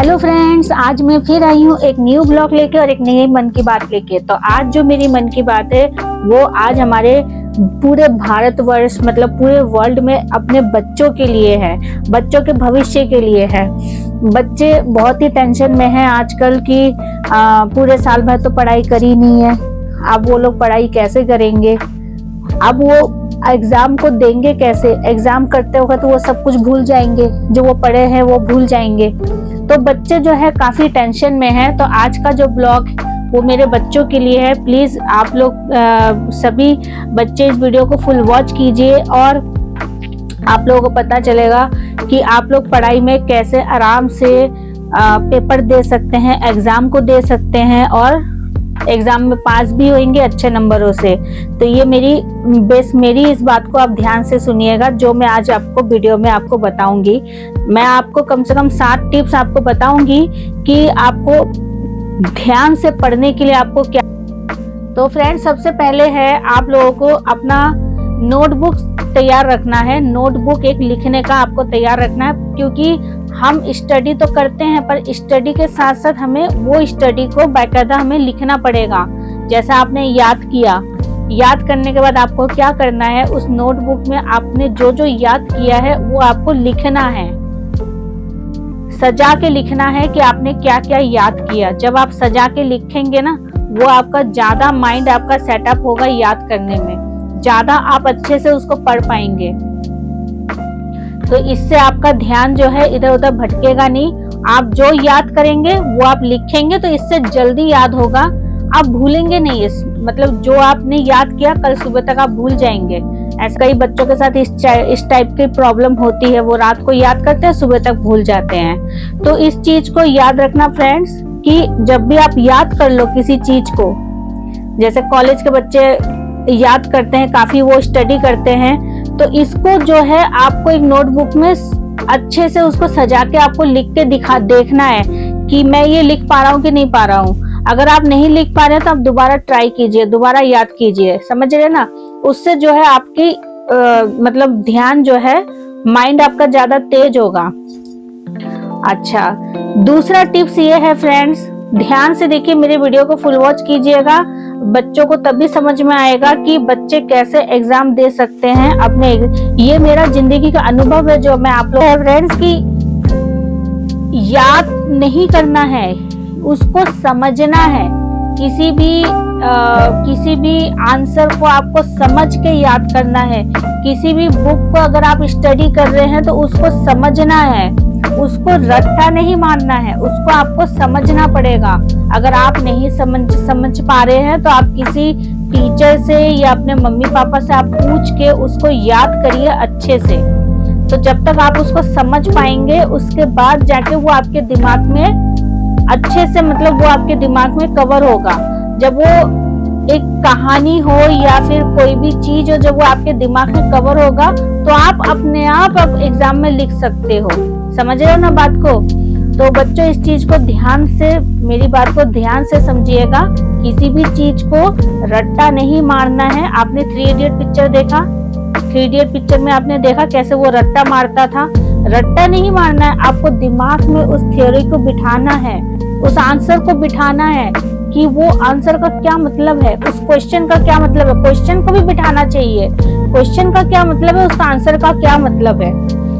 Hello friends, आज मैं फिर आई हूँ एक न्यू ब्लॉग लेके और एक नई मन की बात लेके। तो आज जो मेरी मन की बात है वो आज हमारे पूरे भारतवर्ष मतलब पूरे वर्ल्ड में अपने बच्चों के लिए है, बच्चों के भविष्य के लिए है। बच्चे बहुत ही टेंशन में हैं आजकल की पूरे साल भर तो पढ़ाई करी नहीं है, अब वो लोग पढ़ाई कैसे करेंगे, अब वो एग्जाम को देंगे कैसे, एग्जाम करते वक्त वो सब कुछ भूल जाएंगे, जो वो पढ़े हैं वो भूल जाएंगे। तो बच्चे जो है काफी टेंशन में हैं। तो आज का जो ब्लॉग वो मेरे बच्चों के लिए है। प्लीज आप लोग सभी बच्चे इस वीडियो को फुल वॉच कीजिए और आप लोगों को पता चलेगा कि आप लोग पढ़ाई में कैसे आराम से पेपर दे सकते हैं, एग्जाम को दे सकते हैं और एग्जाम में पास भी होंगे अच्छे नंबरों से। तो ये मेरी इस बात को आप ध्यान से सुनिएगा, जो मैं आज आपको वीडियो में आपको बताऊंगी। मैं आपको कम से कम 7 टिप्स आपको बताऊंगी कि आपको ध्यान से पढ़ने के लिए आपको क्या। तो फ्रेंड्स, सबसे पहले है आप लोगों को अपना नोटबुक तैयार रखना है। नोटबुक एक लिखने का आपको तैयार रखना है, क्योंकि हम स्टडी तो करते हैं पर स्टडी के साथ साथ हमें वो स्टडी को बाकायदा हमें लिखना पड़ेगा। जैसा आपने याद किया, याद करने के बाद आपको क्या करना है, उस नोटबुक में आपने जो जो याद किया है वो आपको लिखना है, सजा के लिखना है कि आपने क्या क्या याद किया। जब आप सजा के लिखेंगे ना, वो आपका ज्यादा माइंड आपका सेटअप होगा, याद करने में ज्यादा आप अच्छे से उसको पढ़ पाएंगे। तो इससे आपका ध्यान जो है इधर उधर भटकेगा नहीं। आप जो याद करेंगे वो आप लिखेंगे तो इससे जल्दी याद होगा, आप भूलेंगे नहीं। मतलब जो आपने याद किया कल सुबह तक आप भूल जाएंगे। ऐसे कई बच्चों के साथ इस टाइप की प्रॉब्लम होती है, वो रात को याद करते हैं, सुबह तक भूल जाते हैं। तो इस चीज को याद रखना फ्रेंड्स कि जब भी आप याद कर लो किसी चीज को, जैसे कॉलेज के बच्चे याद करते हैं, काफी वो स्टडी करते हैं, तो इसको जो है आपको एक नोटबुक में अच्छे से उसको सजा के आपको लिख के देखना है कि मैं ये लिख पा रहा हूँ कि नहीं पा रहा हूँ। अगर आप नहीं लिख पा रहे हैं तो आप दोबारा ट्राई कीजिए, दोबारा याद कीजिए, समझ रहे ना। उससे जो है आपकी मतलब ध्यान जो है, माइंड आपका ज्यादा तेज होगा। अच्छा, दूसरा टिप्स ये है फ्रेंड्स, ध्यान से देखिए, मेरे वीडियो को फुल वॉच कीजिएगा। बच्चों को तभी समझ में आएगा कि बच्चे कैसे एग्जाम दे सकते हैं अपने। ये मेरा जिंदगी का अनुभव है जो मैं आप लोग फ्रेंड्स की याद नहीं करना है, उसको समझना है। किसी भी आंसर को आपको समझ के याद करना है। किसी भी बुक को अगर आप स्टडी कर रहे हैं तो उसको समझना है, उसको रट्टा नहीं मारना है, उसको आपको समझना पड़ेगा। अगर आप नहीं समझ पा रहे हैं तो आप किसी टीचर से या अपने मम्मी पापा से आप पूछ के उसको याद करिए अच्छे से। तो जब तक आप उसको समझ पाएंगे उसके बाद जाके वो आपके दिमाग में अच्छे से, मतलब वो आपके दिमाग में कवर होगा। जब वो एक कहानी हो या फिर कोई भी चीज हो, जब वो आपके दिमाग में कवर होगा तो आप अपने आप एग्जाम में लिख सकते हो। समझ रहे हो ना बात को। तो बच्चों, इस चीज को ध्यान से, मेरी बात को ध्यान से समझिएगा। किसी भी चीज को रट्टा नहीं मारना है। आपने 3 इडियट पिक्चर देखा, 3 इडियट पिक्चर में आपने देखा कैसे वो रट्टा मारता था। रट्टा नहीं मारना है, आपको दिमाग में उस थ्योरी को बिठाना है, उस आंसर को बिठाना है कि वो आंसर का क्या मतलब है, उस क्वेश्चन का क्या मतलब है। क्वेश्चन को भी बिठाना चाहिए, क्वेश्चन का क्या मतलब है, उसका आंसर का क्या मतलब है।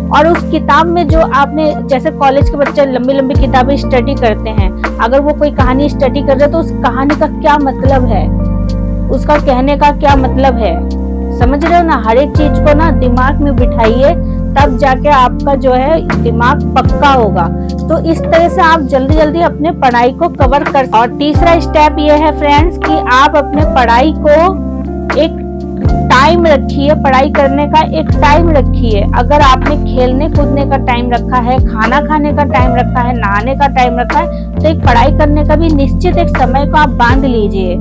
और उस किताब में जो आपने, जैसे कॉलेज के बच्चे लंबी लंबी किताबें स्टडी करते हैं, अगर वो कोई कहानी स्टडी कर रहे हैं तो उस कहानी का क्या मतलब है, उसका कहने का क्या मतलब है। समझ रहे हो ना। हर एक चीज को ना दिमाग में बिठाइए, तब जाके आपका जो है दिमाग पक्का होगा। तो इस तरह से आप जल्दी जल्दी अपने पढ़ाई को कवर कर। और तीसरा स्टेप ये है फ्रेंड्स कि आप अपने पढ़ाई को एक टाइम रखिए, पढ़ाई करने का एक टाइम रखिए। अगर आपने खेलने कूदने का टाइम रखा है, खाना खाने का टाइम रखा है, नहाने का टाइम रखा है, तो एक पढ़ाई करने का भी निश्चित एक समय को आप बांध लीजिए।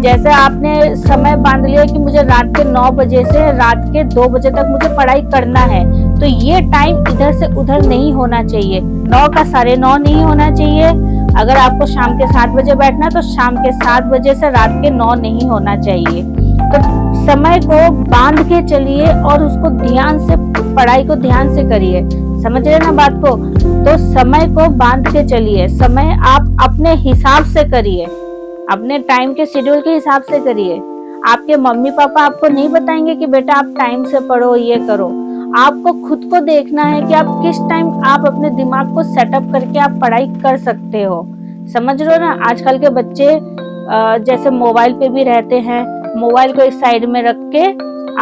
जैसे आपने समय बांध लिया कि मुझे रात के 9 बजे से रात के 2 बजे तक मुझे पढ़ाई करना है, तो ये टाइम इधर से उधर नहीं होना चाहिए। 9 का 9:30 नहीं होना चाहिए। अगर आपको शाम के 7 बजे बैठना तो शाम के 7 बजे से रात के 9 नहीं होना चाहिए। तो समय को बांध के चलिए और उसको ध्यान से, पढ़ाई को ध्यान से करिए। समझ रहे ना बात को। तो समय को बांध के चलिए, समय आप अपने हिसाब से करिए, अपने टाइम के शेड्यूल के हिसाब से करिए। आपके मम्मी पापा आपको नहीं बताएंगे कि बेटा आप टाइम से पढ़ो, ये करो। आपको खुद को देखना है कि आप किस टाइम आप अपने दिमाग को सेटअप करके आप पढ़ाई कर सकते हो। समझ रहे हो ना? आजकल के बच्चे जैसे मोबाइल पे भी रहते हैं, मोबाइल को एक साइड में रख के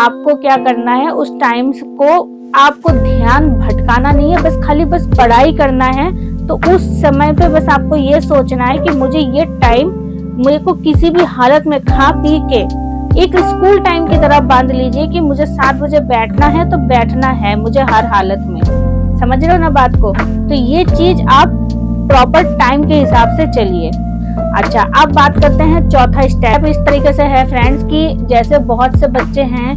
आपको क्या करना है, उस टाइम को आपको ध्यान भटकाना नहीं है, बस पढ़ाई करना है। तो उस समय पे बस आपको ये सोचना है कि मुझे ये टाइम मेरे को किसी भी हालत में खा पी के एक स्कूल टाइम की तरह बांध लीजिए कि मुझे 7 बजे बैठना है तो बैठना है मुझे हर हालत में। समझ रहे हो ना बात को? तो ये चीज आप प्रॉपर टाइम के हिसाब से चलिए। अच्छा, अब बात करते हैं चौथा स्टेप। इस तरीके से है फ्रेंड्स कि जैसे बहुत से बच्चे हैं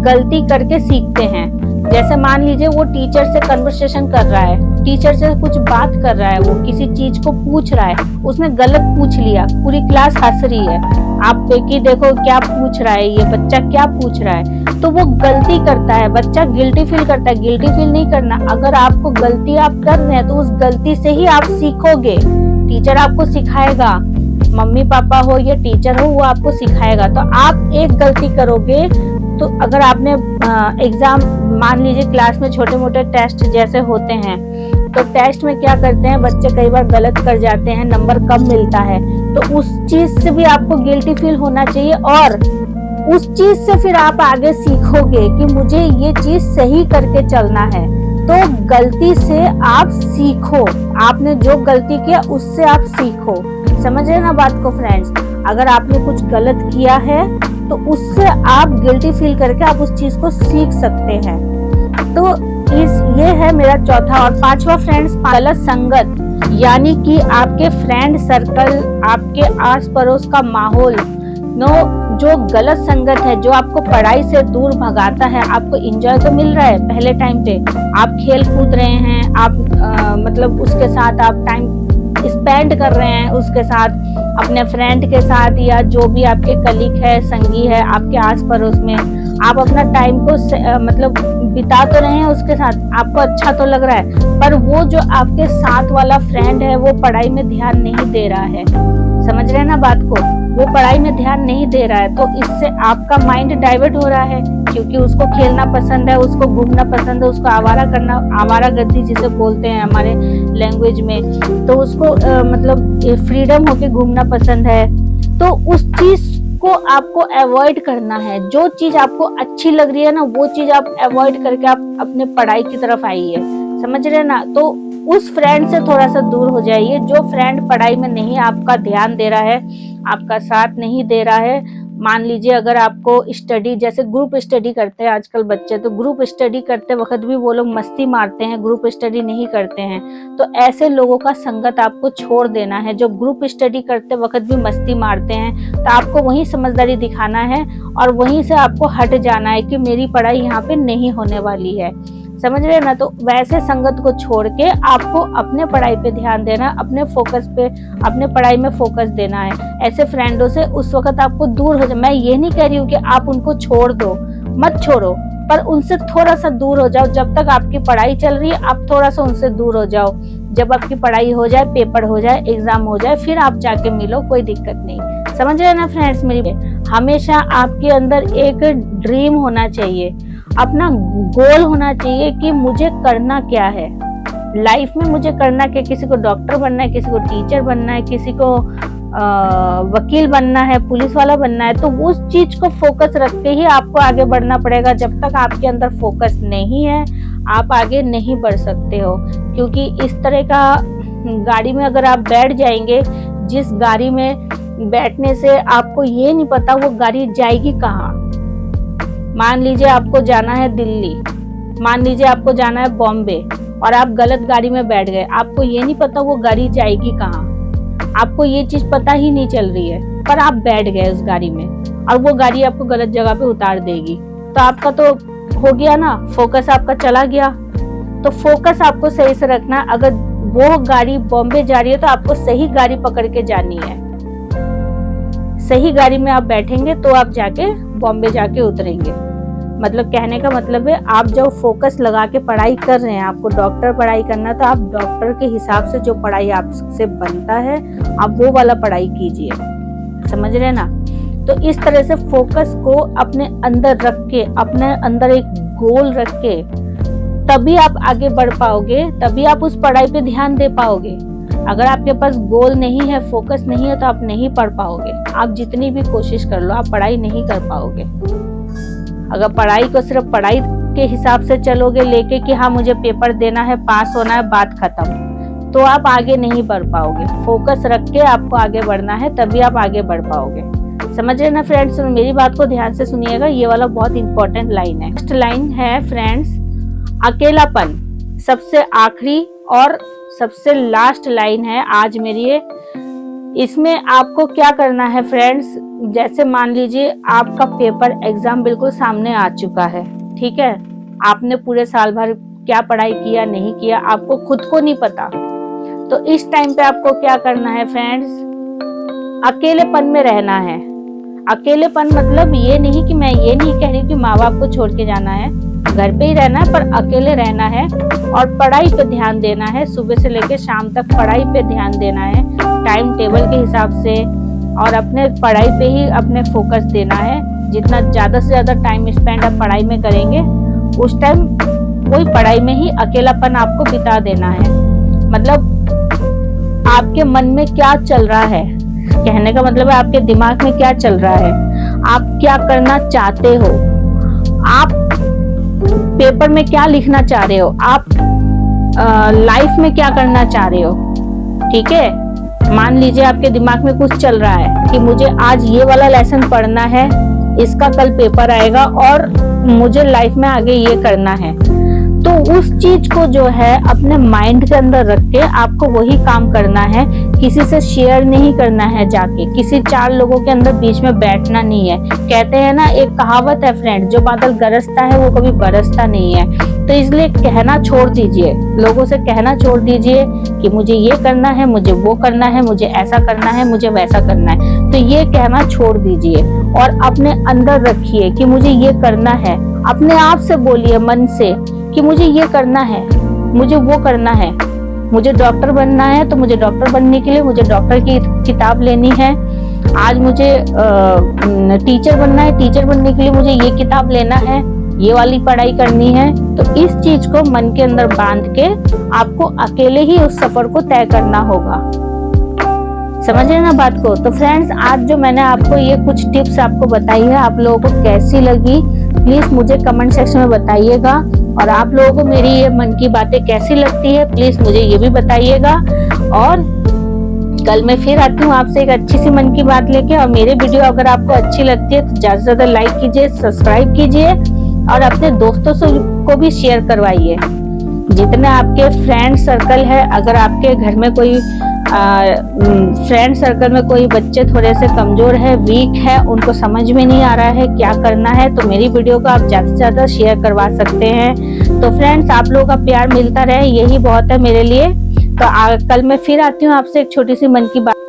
गलती करके सीखते हैं। जैसे मान लीजिए वो टीचर से कन्वर्सेशन कर रहा है, टीचर से कुछ बात कर रहा है, वो किसी चीज को पूछ रहा है, उसने गलत पूछ लिया, पूरी क्लास हंस रही है आप पे कि देखो क्या पूछ रहा है ये बच्चा, क्या पूछ रहा है। तो वो गलती करता है, बच्चा गिल्टी फील करता है। गिल्टी फील नहीं करना, अगर आपको गलती आप कर रहे हैं तो उस गलती से ही आप सीखोगे। टीचर आपको सिखाएगा, मम्मी पापा हो या टीचर हो, वो आपको सिखाएगा। तो आप एक गलती करोगे तो अगर आपने एग्जाम, मान लीजिए क्लास में छोटे मोटे टेस्ट जैसे होते हैं, तो टेस्ट में क्या करते हैं बच्चे, कई बार गलत कर जाते हैं, नंबर कम मिलता है। तो उस चीज से भी आपको गिल्टी फील होना चाहिए और उस चीज से फिर आप आगे सीखोगे कि मुझे ये चीज सही करके चलना है। तो गलती से आप सीखो, आपने जो गलती किया उससे आप सीखो। समझ रहे ना बात को फ्रेंड्स? अगर आपने कुछ गलत किया है तो उससे आप गिल्टी फील करके आप उस चीज को सीख सकते हैं। तो ये है मेरा चौथा। और पांचवा फ्रेंड्स, गलत संगत, यानी कि आपके फ्रेंड सर्कल, आपके आस पड़ोस का माहौल जो गलत संगत है, जो आपको पढ़ाई से दूर भगाता है। आपको एंजॉय तो मिल रहा है पहले टाइम पे, आप खेल कूद रहे हैं, आप मतलब उसके साथ आप टाइम स्पेंड कर रहे हैं, उसके साथ अपने फ्रेंड के साथ या जो भी आपके कलीग है, संगी है आपके आस पड़ोस में, आप अपना टाइम को मतलब बिता तो रहे हैं उसके साथ, आपको अच्छा तो लग रहा है। पर वो जो आपके साथ वाला फ्रेंड है वो पढ़ाई में ध्यान नहीं दे रहा है। समझ रहे हैं ना बात को? वो पढ़ाई में ध्यान नहीं दे रहा है, तो इससे आपका माइंड डाइवर्ट हो रहा है, क्योंकि उसको खेलना पसंद है, उसको घूमना पसंद है, उसको आवारा करना, आवारागर्दी जिसे बोलते हैं हमारे लैंग्वेज में, तो उसको मतलब फ्रीडम होके घूमना पसंद है। तो उस चीज को आपको अवॉइड करना है। जो चीज आपको अच्छी लग रही है ना, वो चीज आप अवॉइड करके आप अपने पढ़ाई की तरफ आइए। समझ रहे ना? तो उस फ्रेंड से थोड़ा सा दूर हो जाइए जो फ्रेंड पढ़ाई में नहीं आपका ध्यान दे रहा है, आपका साथ नहीं दे रहा है। मान लीजिए अगर आपको स्टडी, जैसे ग्रुप स्टडी करते हैं आजकल बच्चे, तो ग्रुप स्टडी करते वक्त भी वो लोग मस्ती मारते हैं, ग्रुप स्टडी नहीं करते हैं। तो ऐसे लोगों का संगत आपको छोड़ देना है, जो ग्रुप स्टडी करते वक्त भी मस्ती मारते हैं। तो आपको वही समझदारी दिखाना है और वहीं से आपको हट जाना है कि मेरी पढ़ाई यहाँ पे नहीं होने वाली है। समझ रहे ना? तो वैसे संगत को छोड़ के आपको अपने पढ़ाई पे ध्यान देना, अपने फोकस पे, अपने पढ़ाई में फोकस देना है। ऐसे फ्रेंडों से उस वक्त आपको दूर हो जाए। मैं ये नहीं कह रही हूँ कि आप उनको छोड़ दो, मत छोड़ो, पर उनसे थोड़ा सा दूर हो जाओ। जब तक आपकी पढ़ाई चल रही है आप थोड़ा सा उनसे दूर हो जाओ। जब आपकी पढ़ाई हो जाए, पेपर हो जाए, एग्जाम हो जाए, फिर आप जाके मिलो, कोई दिक्कत नहीं। समझ रहे ना फ्रेंड्स? मेरी हमेशा आपके अंदर एक ड्रीम होना चाहिए, अपना गोल होना चाहिए कि मुझे करना क्या है लाइफ में, मुझे करना क्या। किसी को डॉक्टर बनना है, किसी को टीचर बनना है, किसी को वकील बनना है, पुलिस वाला बनना है। तो उस चीज को फोकस रख के ही आपको आगे बढ़ना पड़ेगा। जब तक आपके अंदर फोकस नहीं है आप आगे नहीं बढ़ सकते हो। क्योंकि इस तरह का गाड़ी में अगर आप बैठ जाएंगे, जिस गाड़ी में बैठने से आपको ये नहीं पता वो गाड़ी जाएगी कहाँ। मान लीजिए आपको जाना है दिल्ली, मान लीजिए आपको जाना है बॉम्बे, और आप गलत गाड़ी में बैठ गए, आपको ये नहीं पता वो गाड़ी जाएगी कहाँ, आपको ये चीज पता ही नहीं चल रही है, पर आप बैठ गए उस गाड़ी में और वो गाड़ी आपको गलत जगह पे उतार देगी। तो आपका तो हो गया ना, फोकस आपका चला गया। तो फोकस आपको सही से रखना। अगर वो गाड़ी बॉम्बे जा रही है तो आपको सही गाड़ी पकड़ के जानी है। सही गाड़ी में आप बैठेंगे तो आप जाके बॉम्बे जाके उतरेंगे। मतलब कहने का मतलब है आप जो फोकस लगा के पढ़ाई कर रहे हैं, आपको डॉक्टर पढ़ाई करना, तो आप डॉक्टर के हिसाब से जो पढ़ाई आपसे बनता है आप वो वाला पढ़ाई कीजिए, समझ रहे हैं ना। तो इस तरह से फोकस को अपने अंदर रख के, अपने अंदर एक गोल रख के, तभी आप आगे बढ़ पाओगे, तभी आप उस पढ़ाई पे ध्यान दे पाओगे। अगर आपके पास गोल नहीं है, फोकस नहीं है, तो आप नहीं पढ़ पाओगे। आप जितनी भी कोशिश कर लो, आप पढ़ाई नहीं कर पाओगे। अगर पढ़ाई को सिर्फ पढ़ाई के हिसाब से चलोगे लेके कि हाँ मुझे पेपर देना है, पास होना है, बात खत्म, तो आप आगे नहीं बढ़ पाओगे। फोकस रख के आपको आगे बढ़ना है, तभी आप आगे बढ़ पाओगे। समझ रहे ना फ्रेंड्स। मेरी बात को ध्यान से सुनिएगा, ये वाला बहुत इंपॉर्टेंट लाइन है। नेक्स्ट लाइन है फ्रेंड्स, अकेलापन। सबसे आखिरी और सबसे लास्ट लाइन है आज मेरी ये। इसमें आपको क्या करना है फ्रेंड्स, जैसे मान लीजिए आपका पेपर एग्जाम बिल्कुल सामने आ चुका है, ठीक है, आपने पूरे साल भर क्या पढ़ाई किया नहीं किया आपको खुद को नहीं पता। तो इस टाइम पे आपको क्या करना है फ्रेंड्स, अकेलेपन में रहना है। अकेलेपन मतलब ये नहीं कि मैं ये नहीं कह रही कि माँ बाप को छोड़ के जाना है, घर पे ही रहना है, पर अकेले रहना है और पढ़ाई पे ध्यान देना है। सुबह से लेकर शाम तक पढ़ाई पे ध्यान देना है, टाइम टेबल के हिसाब से, और अपने पढ़ाई पे ही अपने फोकस देना है। जितना ज्यादा से ज्यादा टाइम स्पेंड आप पढ़ाई में करेंगे, उस टाइम वही पढ़ाई में ही अकेलापन आपको बिता देना है। मतलब आपके मन में क्या चल रहा है, कहने का मतलब है आपके दिमाग में क्या चल रहा है, आप क्या करना चाहते हो, आप पेपर में क्या लिखना चाह रहे हो, आप लाइफ में क्या करना चाह रहे हो। ठीक है, मान लीजिए आपके दिमाग में कुछ चल रहा है कि मुझे आज ये वाला लेसन पढ़ना है, इसका कल पेपर आएगा और मुझे लाइफ में आगे ये करना है, तो उस चीज को जो है अपने माइंड के अंदर रख के आपको वही काम करना है। किसी से शेयर नहीं करना है, जाके किसी 4 लोगों के अंदर बीच में बैठना नहीं है। कहते हैं ना, एक कहावत है फ्रेंड, जो बादल गरजता है वो कभी बरसता नहीं है। तो इसलिए कहना छोड़ दीजिए, लोगों से कहना छोड़ दीजिए कि मुझे ये करना है, मुझे वो करना है, मुझे ऐसा करना है, मुझे वैसा करना है। तो ये कहना छोड़ दीजिए और अपने अंदर रखिए कि मुझे ये करना है। अपने आप से बोलिए मन से कि मुझे ये करना है, मुझे वो करना है। मुझे डॉक्टर बनना है तो मुझे डॉक्टर बनने के लिए मुझे डॉक्टर की किताब लेनी है। आज मुझे टीचर बनना है, टीचर बनने के लिए मुझे ये किताब लेना है, ये वाली पढ़ाई करनी है। तो इस चीज को मन के अंदर बांध के आपको अकेले ही उस सफर को तय करना होगा। समझ रहे ना बात को। तो फ्रेंड्स, आज जो मैंने आपको ये कुछ टिप्स आपको बताई है, आप लोगों को कैसी लगी प्लीज मुझे कमेंट सेक्शन में बताइएगा। और आप लोगों को मेरी ये मन की बातें कैसी लगती है प्लीज मुझे ये भी बताइएगा। और कल मैं फिर आती हूँ आपसे एक अच्छी सी मन की बात लेके। और मेरे वीडियो अगर आपको अच्छी लगती है तो ज्यादा से ज्यादा लाइक कीजिए, सब्सक्राइब कीजिए और अपने दोस्तों से को भी शेयर करवाइए। जितने आपके फ्रेंड सर्कल है, अगर आपके घर में कोई फ्रेंड सर्कल में कोई बच्चे थोड़े से कमजोर है, वीक है, उनको समझ में नहीं आ रहा है क्या करना है, तो मेरी वीडियो को आप ज्यादा से ज्यादा शेयर करवा सकते हैं। तो फ्रेंड्स, आप लोगों का प्यार मिलता रहे, यही बहुत है मेरे लिए। तो कल मैं फिर आती हूँ आपसे एक छोटी सी मन की बात।